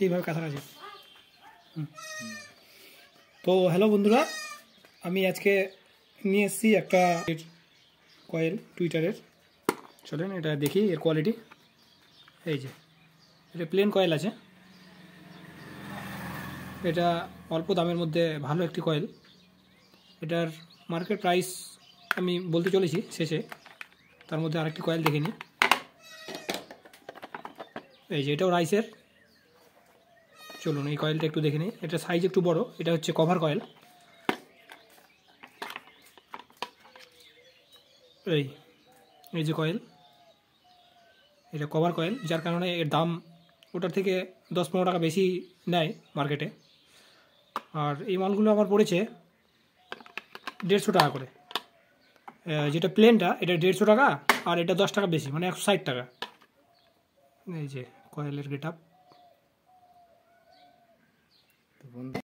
এইভাবে কাছাকাছি। তো হ্যালো বন্ধুরা, আমি আজকে নিয়ে এসেছি একটা কয়েল টুইটারের। চলেন এটা দেখি এর কোয়ালিটি। এই যে এটা প্লেন কয়েল আছে, এটা অল্প দামের মধ্যে ভালো একটি কয়েল। এটার মার্কেট প্রাইস আমি বলতে চলেছি শেষে, তার মধ্যে আরেকটি কয়েল দেখে নিই। এই যে এটাও রাইসের। চলুন এই কয়েলটা একটু দেখে নিই। এটা সাইজ একটু বড়, এটা হচ্ছে কভার কয়েল। এই যে কয়েল, এটা কভার কয়েল, যার কারণে এর দাম ওটার থেকে 10-15 টাকা বেশি নেয় মার্কেটে। আর এই মালগুলো আমার পড়েছে 150 টাকা করে। যেটা প্লেনটা এটা 150 টাকা, আর এটা 10 টাকা বেশি, মানে 160 টাকা। এই যে কয়েলের গেট আপ।